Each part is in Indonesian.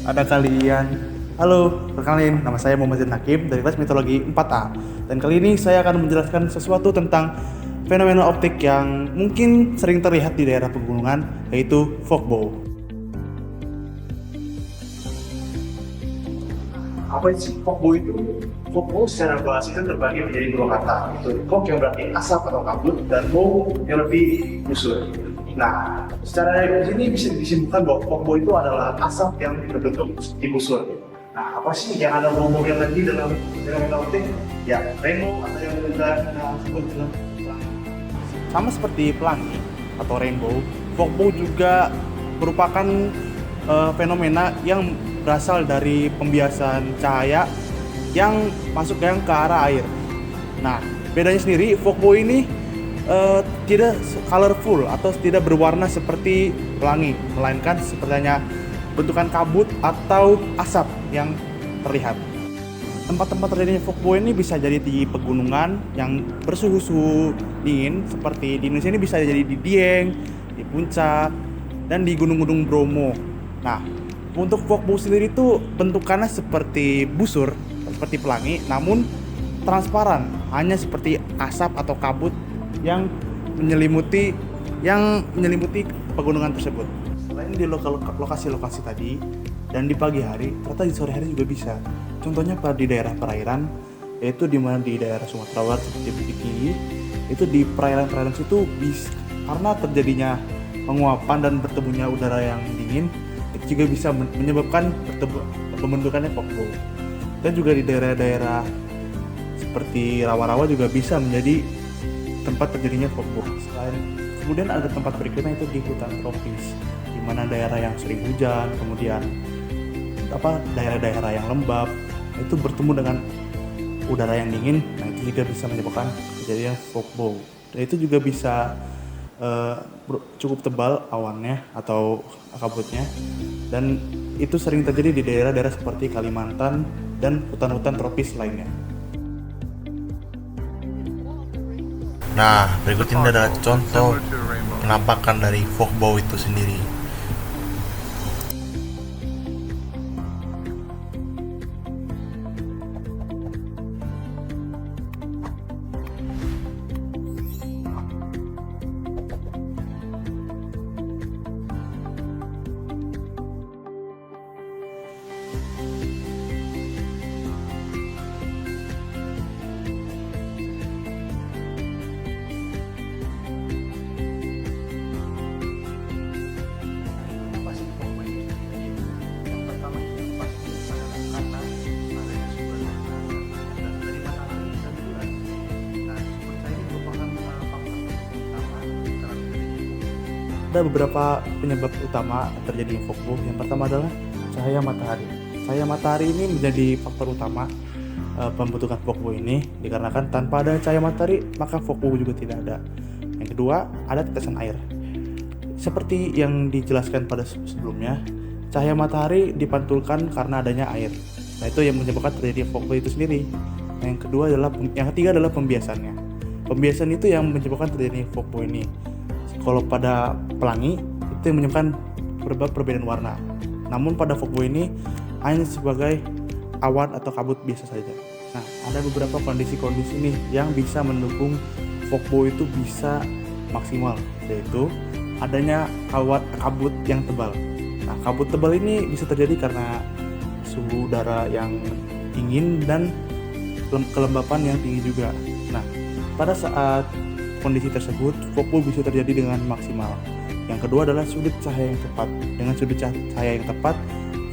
Ada kalian. Halo, perkenalin, nama saya Muhammad Zain Hakim dari kelas mitologi 4A. Dan kali ini saya akan menjelaskan sesuatu tentang fenomena optik yang mungkin sering terlihat di daerah pegunungan, yaitu fogbow. Apa sih fogbow itu? Fogbow secara bahasa itu terbagi menjadi dua kata, yaitu fog yang berarti asap atau kabut, dan bow yang lebih busur. Nah, secara di sini bisa disimpulkan bahwa fogbow itu adalah asap yang berbentuk seperti busur. Nah, apa sih yang ada bau-bau yang tadi dalam fenomena optik? Ya, rainbow atau yang kita sebut dengan pelangi. Sama seperti pelangi atau rainbow, fogbow juga merupakan fenomena yang berasal dari pembiasan cahaya yang masuk ke arah air. Nah, bedanya sendiri, fogbow ini tidak colorful atau tidak berwarna seperti pelangi, melainkan sepertinya bentukan kabut atau asap yang terlihat. Tempat-tempat terjadinya fogbow ini bisa jadi di pegunungan yang bersuhu dingin, seperti di Indonesia ini bisa jadi di Dieng, di Puncak, dan di Gunung-Gunung Bromo. Nah, untuk fogbow sendiri itu bentukannya seperti busur, seperti pelangi, namun transparan, hanya seperti asap atau kabut yang menyelimuti pegunungan tersebut. Selain di lokasi-lokasi tadi dan di pagi hari, ternyata di sore hari juga bisa. Contohnya di daerah perairan, yaitu di mana di daerah Sumatera Barat seperti Bukit Tinggi, itu di perairan situ karena terjadinya penguapan dan bertemunya udara yang dingin, itu juga bisa menyebabkan pembentukannya fogbow. Dan juga di daerah-daerah seperti rawa-rawa juga bisa menjadi tempat terjadinya fogbow. Kemudian ada tempat berikutnya itu di hutan tropis, di mana daerah yang sering hujan, kemudian daerah-daerah yang lembab itu bertemu dengan udara yang dingin. Nah, itu juga bisa menyebabkan kejadian fogbow. Dan itu juga bisa cukup tebal awannya atau kabutnya, dan itu sering terjadi di daerah-daerah seperti Kalimantan dan hutan-hutan tropis lainnya. Nah, berikut ini adalah contoh penampakan dari fogbow itu sendiri. Ada beberapa penyebab utama terjadinya fogbow. Yang pertama adalah cahaya matahari. Cahaya matahari ini menjadi faktor utama pembentukan fogbow ini, dikarenakan tanpa ada cahaya matahari maka fogbow juga tidak ada. Yang kedua, ada tetesan air. Seperti yang dijelaskan pada sebelumnya, cahaya matahari dipantulkan karena adanya air. Nah, itu yang menyebabkan terjadi fogbow itu sendiri. Yang ketiga adalah pembiasannya. Pembiasan itu yang menyebabkan terjadi fogbow ini. Kalau pada pelangi itu yang menyebabkan perbedaan warna. Namun pada fogbow ini hanya sebagai awan atau kabut biasa saja. Nah, ada beberapa kondisi-kondisi nih yang bisa mendukung fogbow itu bisa maksimal, yaitu adanya kabut yang tebal. Nah, kabut tebal ini bisa terjadi karena suhu udara yang dingin dan kelembapan yang tinggi juga. Nah, pada saat kondisi tersebut, fogbow bisa terjadi dengan maksimal. Yang kedua adalah sudut cahaya yang tepat. Dengan sudut cahaya yang tepat,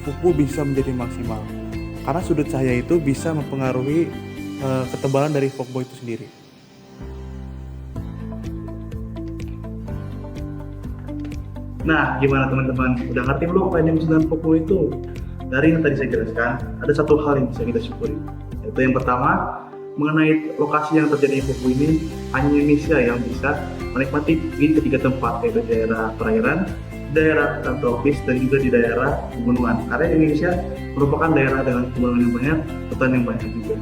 fogbow bisa menjadi maksimal. Karena sudut cahaya itu bisa mempengaruhi ketebalan dari fogbow itu sendiri. Nah, gimana teman-teman? Udah ngerti belum apa yang dimaksud fogbow itu? Dari yang tadi saya jelaskan, ada satu hal yang bisa kita syukuri. Yaitu yang pertama, mengenai lokasi yang terjadi fogbow ini, hanya Indonesia yang bisa menikmati di ketiga tempat, yaitu daerah perairan, daerah tropis, dan juga di daerah pegunungan. Karena Indonesia merupakan daerah dengan pegunungan yang banyak, hutan yang banyak juga.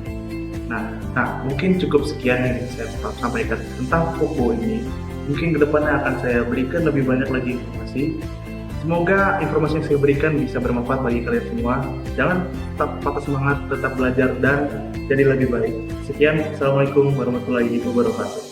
Nah, mungkin cukup sekian yang saya sampaikan tentang fogbow ini. Mungkin kedepannya akan saya berikan lebih banyak lagi informasi. Semoga informasi yang saya berikan bisa bermanfaat bagi kalian semua. Jangan tetap patah semangat, tetap belajar dan jadi lebih baik. Sekian, Assalamualaikum warahmatullahi wabarakatuh.